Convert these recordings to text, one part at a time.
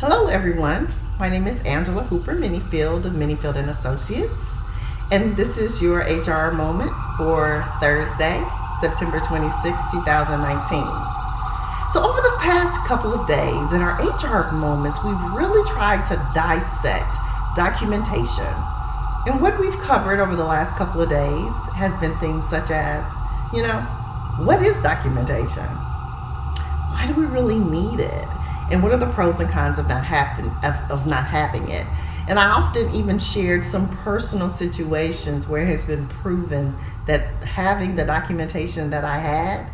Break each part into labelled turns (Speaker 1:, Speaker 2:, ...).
Speaker 1: Hello everyone, my name is Angela Hooper-Menifield of Menifield Associates, and this is your HR Moment for Thursday, September 26, 2019. So over the past couple of days in our HR Moments, we've really tried to dissect documentation. And what we've covered over the last couple of days has been things such as, what is documentation? Why do we really need it? And what are the pros and cons of not having it? And I often even shared some personal situations where it has been proven that having the documentation that I had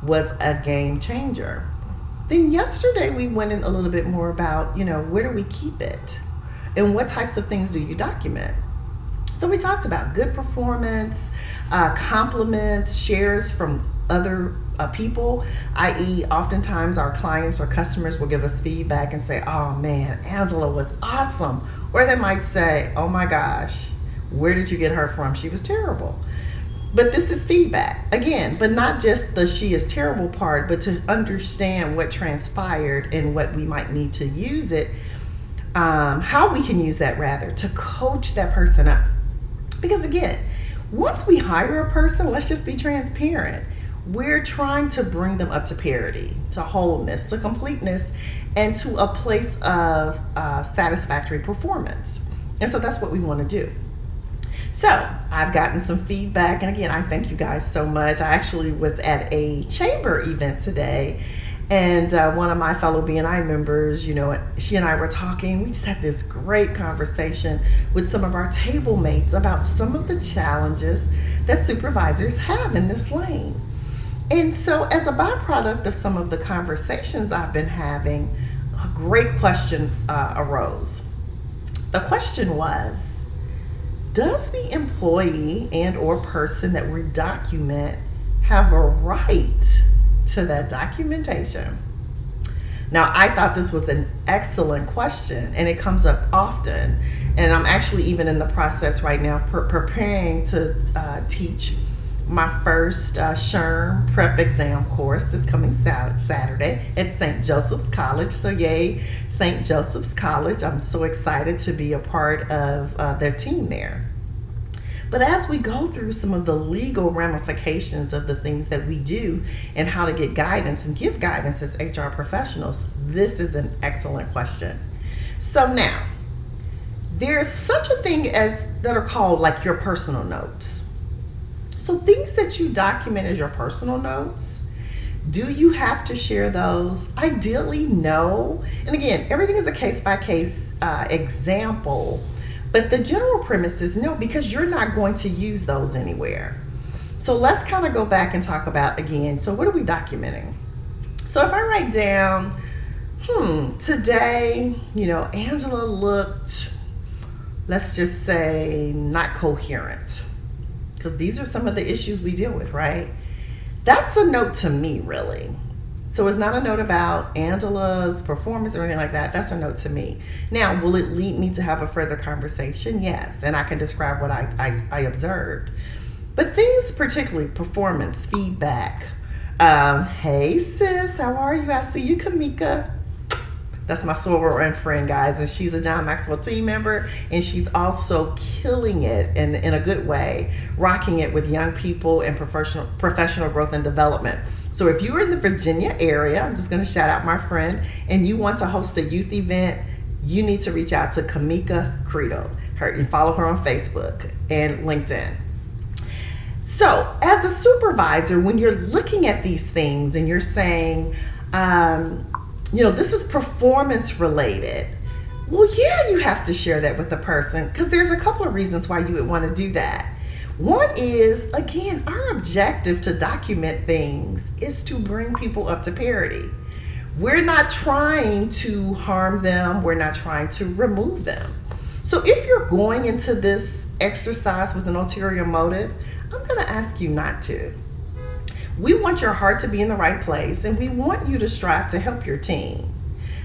Speaker 1: was a game changer. Then yesterday we went in a little bit more about, where do we keep it? And what types of things do you document? So we talked about good performance, compliments, shares from other people, i.e. oftentimes our clients or customers will give us feedback and say, oh man, Angela was awesome. Or they might say, oh my gosh, where did you get her from? She was terrible. But this is feedback, again, but not just the she is terrible part, but to understand what transpired and what we might need to use it, how we can use that rather to coach that person up. Because again, once we hire a person, let's just be transparent. We're trying to bring them up to parity, to wholeness, to completeness, and to a place of satisfactory performance. And so that's what we want to do. So I've gotten some feedback, and again, I thank you guys so much. I actually was at a chamber event today, and one of my fellow BNI members, she and I were talking. We just had this great conversation with some of our table mates about some of the challenges that supervisors have in this lane. And so as a byproduct of some of the conversations I've been having, a great question arose. The question was, does the employee and or person that we document have a right to that documentation? Now, I thought this was an excellent question, and it comes up often. And I'm actually even in the process right now preparing to teach my first SHRM prep exam course this coming Saturday at St. Joseph's College. So yay, St. Joseph's College. I'm so excited to be a part of their team there. But as we go through some of the legal ramifications of the things that we do and how to get guidance and give guidance as HR professionals, this is an excellent question. So now, there's such a thing as that are called like your personal notes. So things that you document as your personal notes, do you have to share those? Ideally, no. And again, everything is a case-by-case example, but the general premise is no, because you're not going to use those anywhere. So let's kind of go back and talk about again, so what are we documenting? So if I write down, today, Angela looked, let's just say, not coherent. Because these are some of the issues we deal with, right? That's a note to me, really. So it's not a note about Angela's performance or anything like that. That's a note to me. Now, will it lead me to have a further conversation? Yes, and I can describe what I observed. But things, particularly performance, feedback. Hey sis, how are you? I see you, Kamika. That's my soror and friend, guys, and she's a John Maxwell team member, and she's also killing it in a good way, rocking it with young people and professional growth and development. So if you're in the Virginia area, I'm just going to shout out my friend, and you want to host a youth event, you need to reach out to Kamika Credo. And follow her on Facebook and LinkedIn. So as a supervisor, when you're looking at these things and you're saying, this is performance related. Well, yeah, you have to share that with the person because there's a couple of reasons why you would want to do that. One is, again, our objective to document things is to bring people up to parity. We're not trying to harm them. We're not trying to remove them. So if you're going into this exercise with an ulterior motive, I'm going to ask you not to. We want your heart to be in the right place, and we want you to strive to help your team.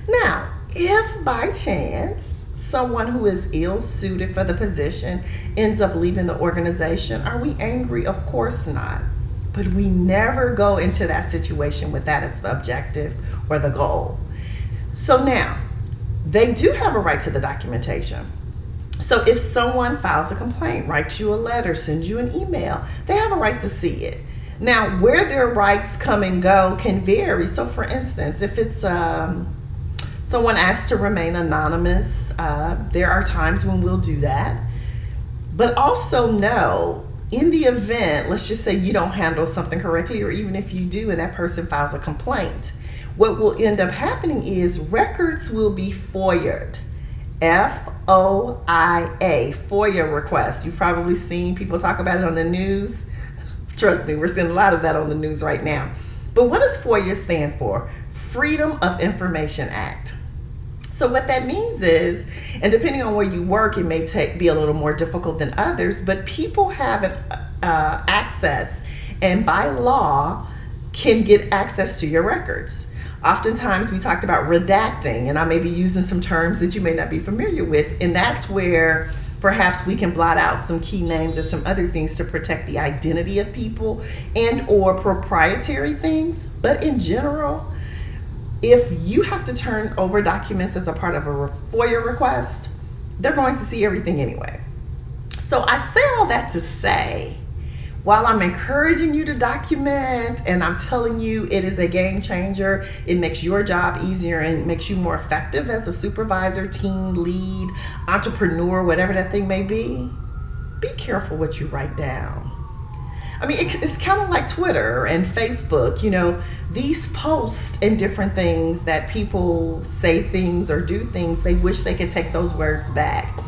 Speaker 1: Now, if by chance someone who is ill-suited for the position ends up leaving the organization, are we angry? Of course not. But we never go into that situation with that as the objective or the goal. So now, they do have a right to the documentation. So if someone files a complaint, writes you a letter, sends you an email, they have a right to see it. Now, where their rights come and go can vary. So for instance, if it's someone asked to remain anonymous, there are times when we'll do that. But also know, in the event, let's just say you don't handle something correctly, or even if you do and that person files a complaint, what will end up happening is records will be FOIA'd. FOIA, FOIA request. You've probably seen people talk about it on the news. Trust me, we're seeing a lot of that on the news right now. But what does FOIA stand for? Freedom of Information Act. So what that means is, and depending on where you work, it may be a little more difficult than others, but people have access, and by law can get access to your records. Oftentimes we talked about redacting, and I may be using some terms that you may not be familiar with, and that's where perhaps we can blot out some key names or some other things to protect the identity of people and or proprietary things. But in general, if you have to turn over documents as a part of a FOIA request, they're going to see everything anyway. So I say all that to say, while I'm encouraging you to document and I'm telling you it is a game changer, it makes your job easier and makes you more effective as a supervisor, team lead, entrepreneur, whatever that thing may be careful what you write down. I mean, it's kind of like Twitter and Facebook, these posts and different things that people say things or do things, they wish they could take those words back.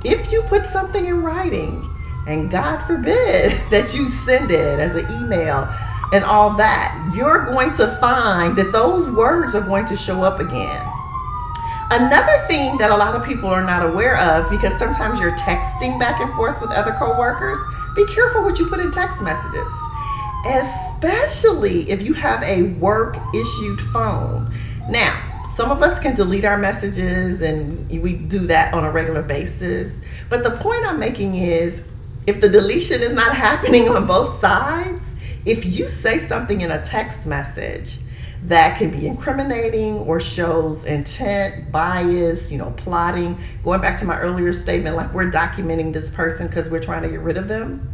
Speaker 1: If you put something in writing, and God forbid that you send it as an email and all that, you're going to find that those words are going to show up again. Another thing that a lot of people are not aware of, because sometimes you're texting back and forth with other coworkers, be careful what you put in text messages, especially if you have a work issued phone. Now, some of us can delete our messages and we do that on a regular basis. But the point I'm making is, if the deletion is not happening on both sides, if you say something in a text message that can be incriminating or shows intent, bias, plotting, going back to my earlier statement, like we're documenting this person because we're trying to get rid of them,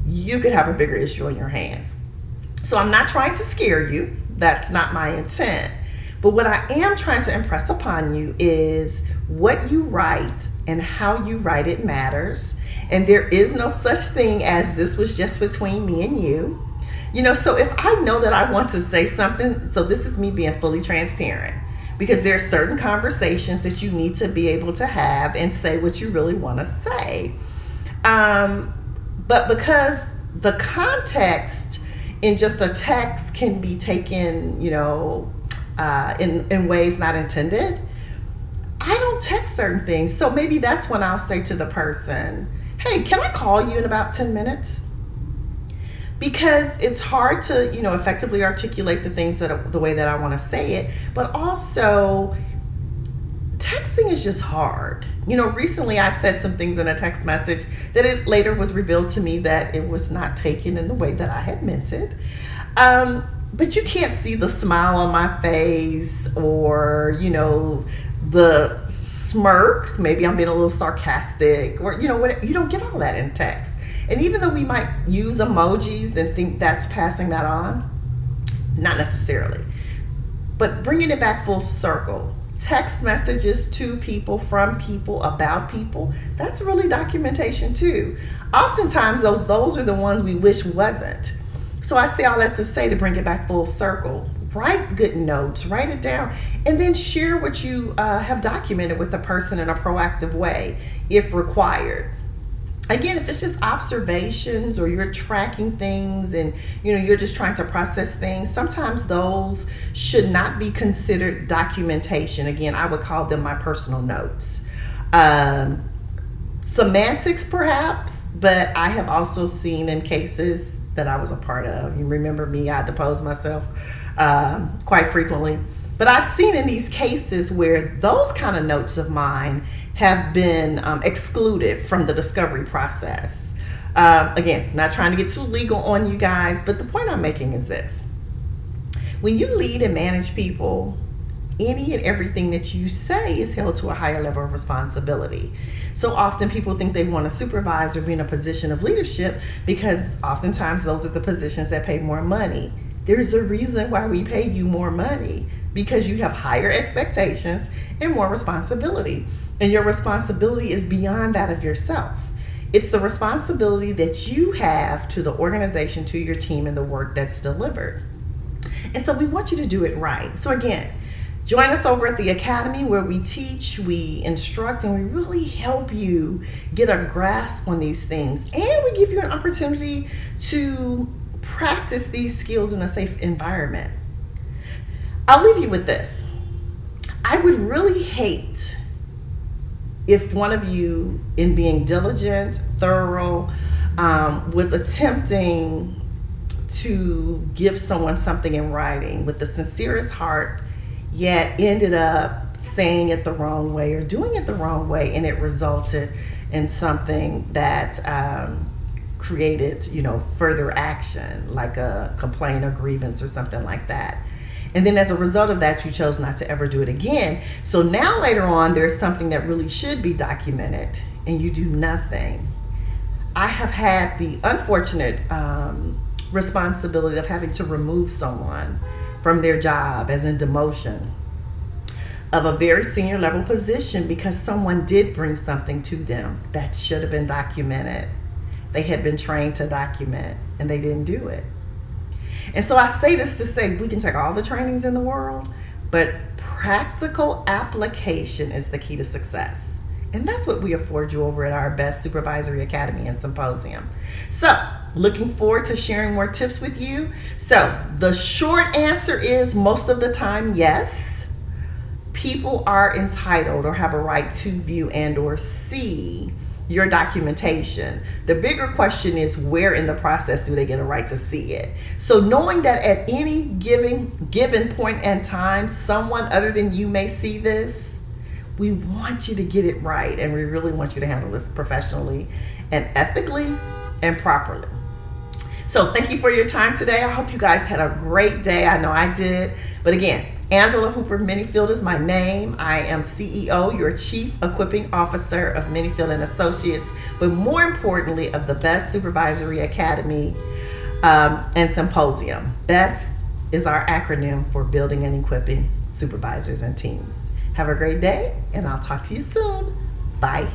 Speaker 1: you could have a bigger issue on your hands. So I'm not trying to scare you. That's not my intent. But what I am trying to impress upon you is what you write and how you write it matters. And there is no such thing as this was just between me and you. So if I know that I want to say something, so this is me being fully transparent, because there are certain conversations that you need to be able to have and say what you really want to say. But because the context in just a text can be taken, in ways not intended, I don't text certain things. So maybe that's when I'll say to the person, hey, can I call you in about 10 minutes? Because it's hard to, effectively articulate the things the way that I want to say it, but also texting is just hard. Recently I said some things in a text message that it later was revealed to me that it was not taken in the way that I had meant it. But you can't see the smile on my face or, the smirk. Maybe I'm being a little sarcastic or, whatever. You don't get all that in text. And even though we might use emojis and think that's passing that on, not necessarily. But bringing it back full circle, text messages to people, from people, about people, that's really documentation too. Oftentimes those are the ones we wish wasn't. So I say all that to say, to bring it back full circle, write good notes, write it down, and then share what you have documented with the person in a proactive way if required. Again, if it's just observations or you're tracking things and you're just trying to process things, sometimes those should not be considered documentation. Again, I would call them my personal notes. Semantics perhaps, but I have also seen in cases that I was a part of. You remember me, I depose myself quite frequently. But I've seen in these cases where those kind of notes of mine have been excluded from the discovery process. Again, not trying to get too legal on you guys, but the point I'm making is this. When you lead and manage people, any and everything that you say is held to a higher level of responsibility. So often people think they want to supervise or be in a position of leadership because oftentimes those are the positions that pay more money. There's a reason why we pay you more money, because you have higher expectations and more responsibility. And your responsibility is beyond that of yourself. It's the responsibility that you have to the organization, to your team, and the work that's delivered. And so we want you to do it right. So again, join us over at the Academy, where we teach, we instruct, and we really help you get a grasp on these things. And we give you an opportunity to practice these skills in a safe environment. I'll leave you with this. I would really hate if one of you, in being diligent, thorough, was attempting to give someone something in writing with the sincerest heart, yet ended up saying it the wrong way or doing it the wrong way, and it resulted in something that created, further action, like a complaint or grievance or something like that. And then as a result of that, you chose not to ever do it again. So now later on, there's something that really should be documented, and you do nothing. I have had the unfortunate responsibility of having to remove someone from their job, as in demotion, of a very senior level position, because someone did bring something to them that should have been documented. They had been trained to document, and they didn't do it. And so I say this to say, we can take all the trainings in the world, but practical application is the key to success. And that's what we afford you over at our Best Supervisory Academy and Symposium. So, looking forward to sharing more tips with you. So, the short answer is most of the time, yes. People are entitled or have a right to view and or see your documentation. The bigger question is, where in the process do they get a right to see it? So knowing that at any given point in time, someone other than you may see this, we want you to get it right, and we really want you to handle this professionally and ethically and properly. So thank you for your time today. I hope you guys had a great day. I know I did. But again, Angela Hooper-Menifield is my name. I am CEO, your Chief Equipping Officer of Menifield Associates, but more importantly of the Best Supervisory Academy and Symposium. BEST is our acronym for Building and Equipping Supervisors and Teams. Have a great day, and I'll talk to you soon. Bye.